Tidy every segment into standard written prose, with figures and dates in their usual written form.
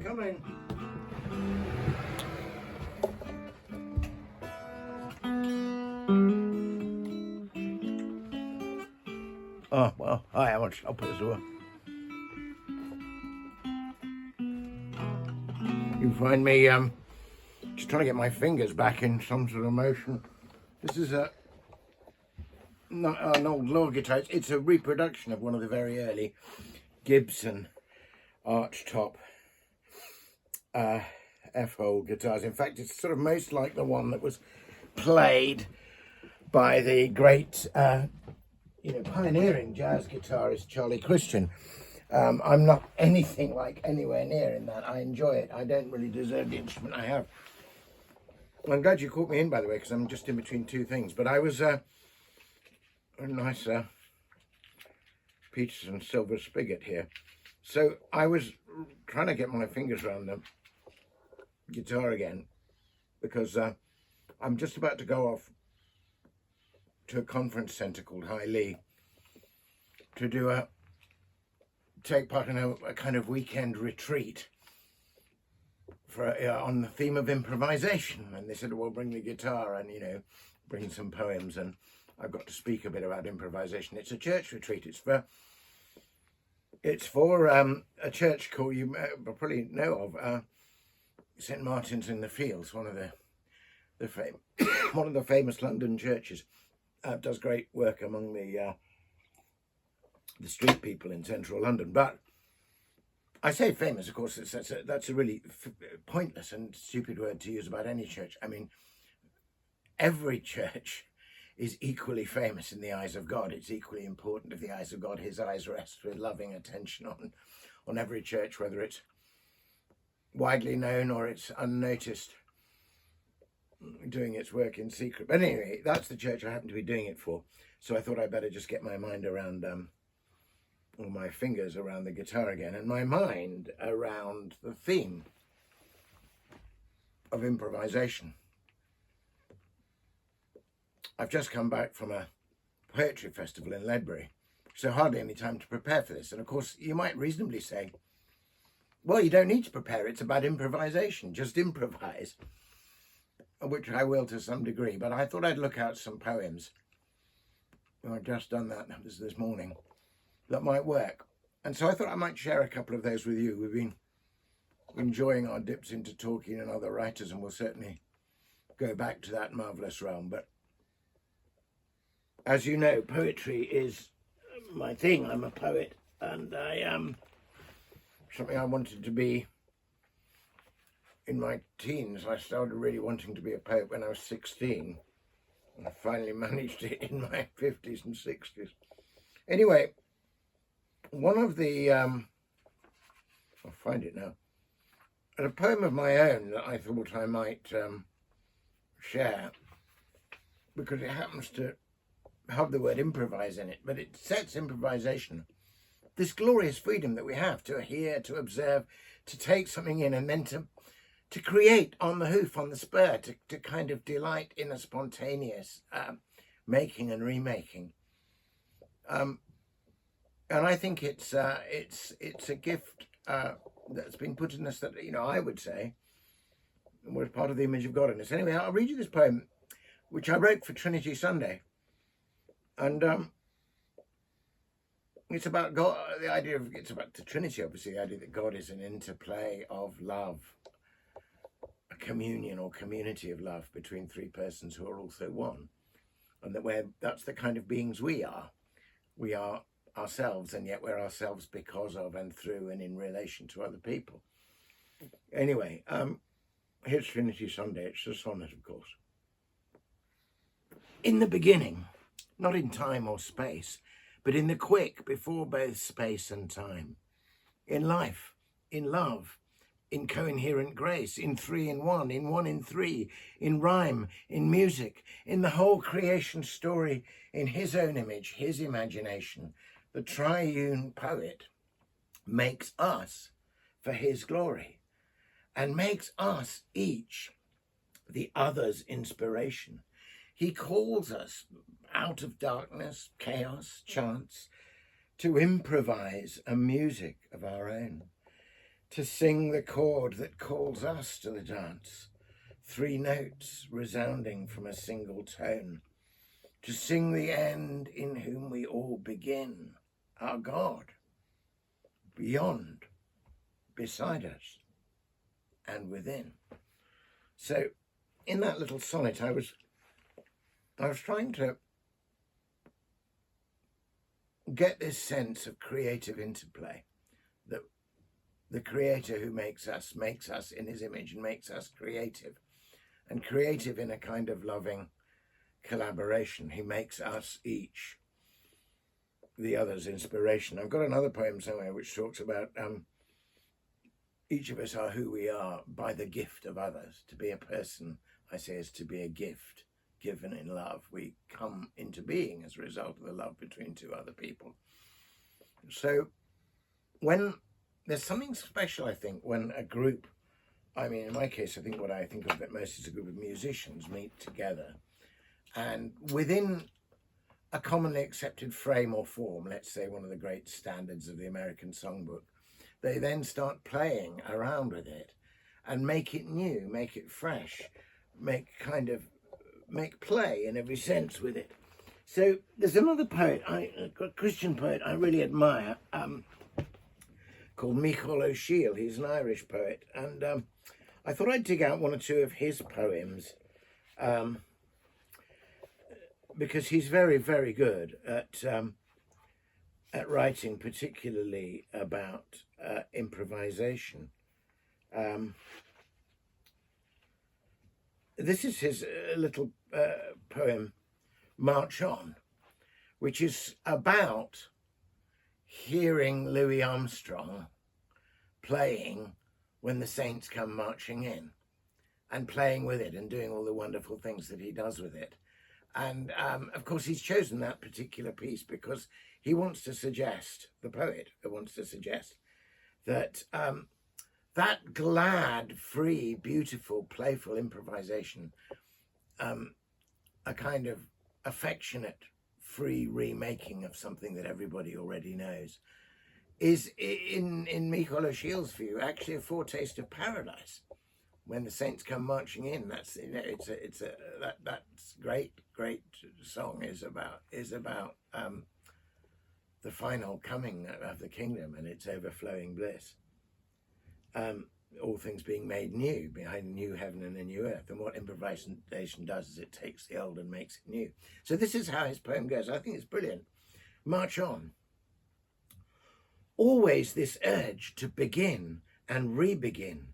Come in. Oh, well, I haven't stopped as well. You find me just trying to get my fingers back in some sort of motion. This is not an old law guitar. It's a reproduction of one of the very early Gibson archtop F-hole guitars. In fact, it's sort of most like the one that was played by the great pioneering jazz guitarist Charlie Christian. I'm not anything like anywhere near in that. I enjoy it. I don't really deserve the instrument I have. I'm glad you caught me in, by the way, because I'm just in between two things. But I was a nice Peterson silver spigot here. So I was trying to get my fingers around the guitar again, because I'm just about to go off to a conference centre called High Lee to take part in a kind of weekend retreat for on the theme of improvisation. And they said, well, bring the guitar and bring some poems, and I've got to speak a bit about improvisation. It's a church retreat. It's for a church called, you probably know of, St Martin's in the Fields, one of the famous London churches. Does great work among the street people in central London. But I say famous, of course, that's a really pointless and stupid word to use about any church. I mean, every church is equally famous in the eyes of God. It's equally important in the eyes of God. His eyes rest with loving attention on every church, whether it's widely known or it's unnoticed, doing its work in secret. But anyway, that's the church I happen to be doing it for. So I thought I'd better just get my mind around, or my fingers around the guitar again, and my mind around the theme of improvisation. I've just come back from a poetry festival in Ledbury, so hardly any time to prepare for this. And of course, you might reasonably say, well, you don't need to prepare. It's about improvisation. Just improvise, which I will to some degree. But I thought I'd look out some poems. I've just done that this morning. That might work. And so I thought I might share a couple of those with you. We've been enjoying our dips into Tolkien and other writers, and we'll certainly go back to that marvellous realm. But as you know, poetry is my thing. I'm a poet, and I am something I wanted to be in my teens. I started really wanting to be a poet when I was 16. And I finally managed it in my 50s and 60s. Anyway, one of the, I'll find it now, a poem of my own that I thought I might share, because it happens to have the word improvise in it, but it sets improvisation, this glorious freedom that we have to hear, to observe, to take something in, and then to create on the hoof, on the spur, to kind of delight in a spontaneous making and remaking. And I think it's a gift that's been put in us that, I would say was part of the image of God in us. Anyway, I'll read you this poem, which I wrote for Trinity Sunday. And it's about God, it's about the Trinity, obviously, the idea that God is an interplay of love, a communion or community of love between three persons who are also one. And that's the kind of beings we are. We are ourselves, and yet we're ourselves because of and through and in relation to other people. Anyway, here's Trinity Sunday. It's a sonnet, of course. In the beginning, not in time or space, but in the quick before both space and time. In life, in love, in coherent grace, in three in one in three, in rhyme, in music, in the whole creation story, in his own image, his imagination, the triune poet makes us for his glory, and makes us each the other's inspiration. He calls us out of darkness, chaos, chance, to improvise a music of our own, to sing the chord that calls us to the dance, 3 notes resounding from a single tone, to sing the end in whom we all begin, our God, beyond, beside us, and within. So in that little sonnet, I was trying to get this sense of creative interplay, that the creator who makes us in his image and makes us creative, and creative in a kind of loving collaboration. He makes us each the other's inspiration. I've got another poem somewhere which talks about each of us are who we are by the gift of others. To be a person, I say, is to be a gift given in love. We come into being as a result of the love between 2 other people. So when there's something special, I think, when a group, I mean, in my case, I think what I think of it most is a group of musicians meet together, and within a commonly accepted frame or form, let's say one of the great standards of the American songbook, they then start playing around with it and make it new, make it fresh, make play in every sense with it. So there's another poet, a Christian poet I really admire, called Michael O'Sheill. He's an Irish poet, and I thought I'd dig out 1 or 2 of his poems, because he's very, very good at writing, particularly about improvisation. This is his little poem, March On, which is about hearing Louis Armstrong playing When the Saints Come Marching In, and playing with it and doing all the wonderful things that he does with it. And of course, he's chosen that particular piece because he wants to suggest, the poet wants to suggest, that that glad, free, beautiful, playful improvisation, a kind of affectionate, free remaking of something that everybody already knows, is, in Michael O'Sheill's view, actually a foretaste of paradise. When the Saints Come Marching In, that's, you know, that's great song is about the final coming of the kingdom and its overflowing bliss. All things being made new, behind a new heaven and a new earth. And what improvisation does is it takes the old and makes it new. So this is how his poem goes. I think it's brilliant. March on. Always this urge to begin and re-begin.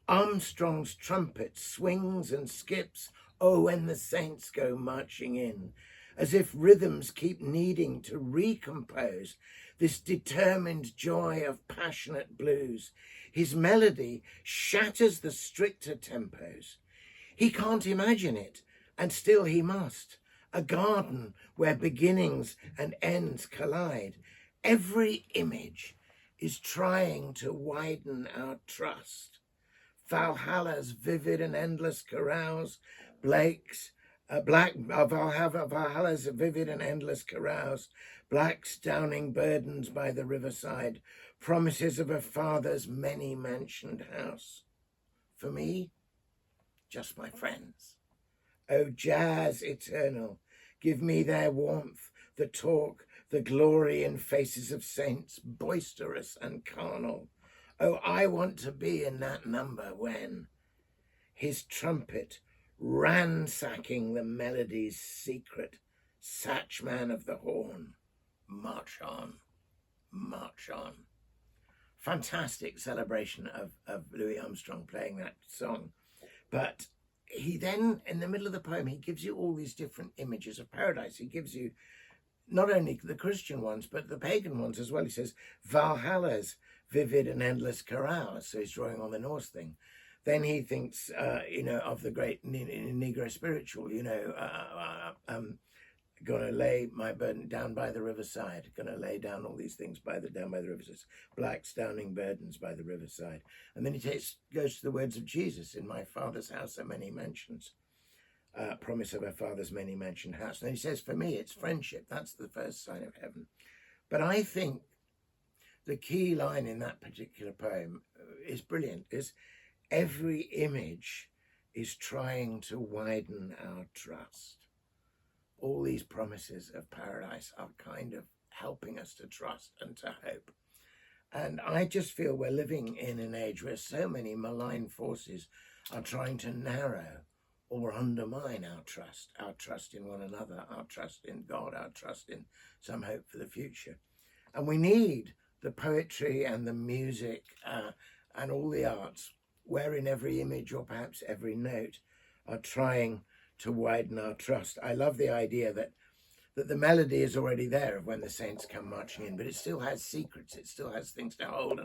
Armstrong's trumpet swings and skips, oh, when the saints go marching in, as if rhythms keep needing to recompose this determined joy of passionate blues. His melody shatters the stricter tempos. He can't imagine it, and still he must. A garden where beginnings and ends collide. Every image is trying to widen our trust. Valhalla's vivid and endless carouse, Valhalla's vivid and endless carouse, Black's downing burdens by the riverside, promises of a father's many-mansioned house. For me, just my friends. Oh, jazz eternal, give me their warmth, the talk, the glory in faces of saints, boisterous and carnal. Oh, I want to be in that number when his trumpet ransacking the melody's secret, Satchman of the horn, march on, march on. Fantastic celebration of Louis Armstrong playing that song. But he then, in the middle of the poem, he gives you all these different images of paradise. He gives you not only the Christian ones, but the pagan ones as well. He says, Valhalla's vivid and endless carouse. So he's drawing on the Norse thing. Then he thinks, of the great Negro spiritual, gonna lay my burden down by the riverside, gonna lay down all these things down by the riverside, Black's downing burdens by the riverside. And then he goes to the words of Jesus, in my Father's house are many mansions, promise of a Father's many mansioned house. And he says, for me, it's friendship. That's the first sign of heaven. But I think the key line in that particular poem is brilliant, is every image is trying to widen our trust. All these promises of paradise are kind of helping us to trust and to hope. And I just feel we're living in an age where so many malign forces are trying to narrow or undermine our trust in one another, our trust in God, our trust in some hope for the future. And we need the poetry and the music and all the arts, wherein every image or perhaps every note are trying to widen our trust. I love the idea that the melody is already there of when the saints come marching in, but it still has secrets, it still has things to hold,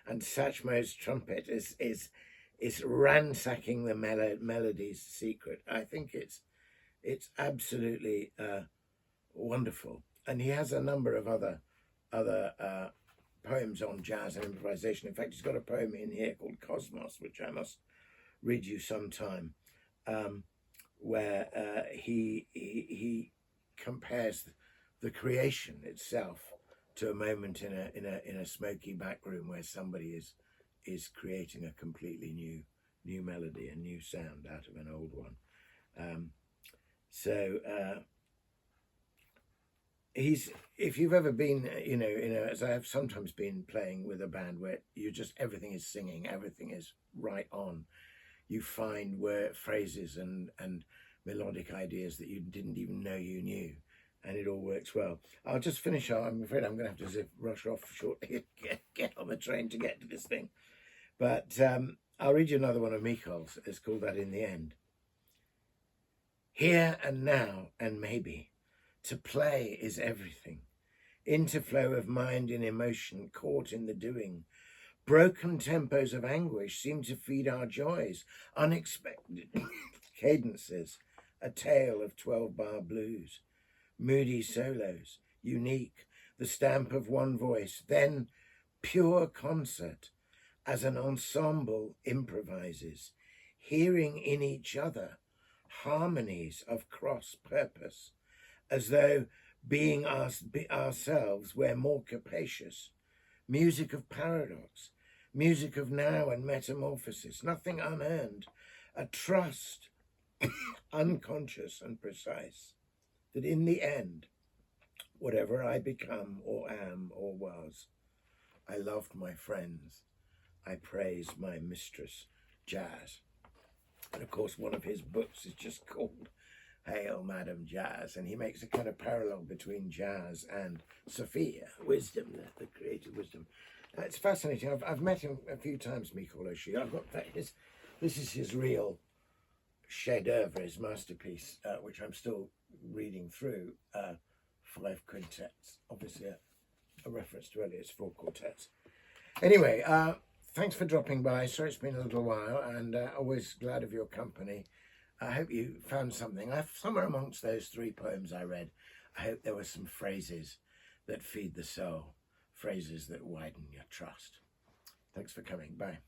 and Satchmo's trumpet is ransacking the melody's secret. I think it's absolutely wonderful. And he has a number of other poems on jazz and improvisation. In fact, he's got a poem in here called Cosmos, which I must read you sometime, where he compares the creation itself to a moment in a smoky back room where somebody is creating a completely new melody, a new sound out of an old one. If you've ever been, as I have sometimes been playing with a band where everything is singing, everything is right on, you find phrases and melodic ideas that you didn't even know you knew, and it all works well. I'll just finish. I'm afraid I'm going to have to rush off shortly, get on the train to get to this thing. But I'll read you another one of Mikol's. It's called That in the End. Here and now and maybe, to play is everything. Interflow of mind and emotion caught in the doing. Broken tempos of anguish seem to feed our joys. Unexpected cadences, a tale of 12-bar blues. Moody solos, unique, the stamp of one voice. Then pure concert, as an ensemble improvises, hearing in each other harmonies of cross purpose, as though being ourselves we're more capacious. Music of paradox, music of now and metamorphosis, nothing unearned, a trust unconscious and precise, that in the end, whatever I become or am or was, I loved my friends, I praised my mistress, Jazz. And of course, one of his books is just called Hail, Madam Jazz, and he makes a kind of parallel between jazz and Sophia, wisdom, the creative wisdom. It's fascinating. I've met him a few times, Mikol Oshie. I've got this is his real chef-d'oeuvre, his masterpiece, which I'm still reading through, 5 quintets, obviously a reference to Eliot's 4 quartets. Anyway, thanks for dropping by. Sorry it's been a little while, and always glad of your company. I hope you found something. Somewhere amongst those 3 poems I read, I hope there were some phrases that feed the soul, phrases that widen your trust. Thanks for coming. Bye.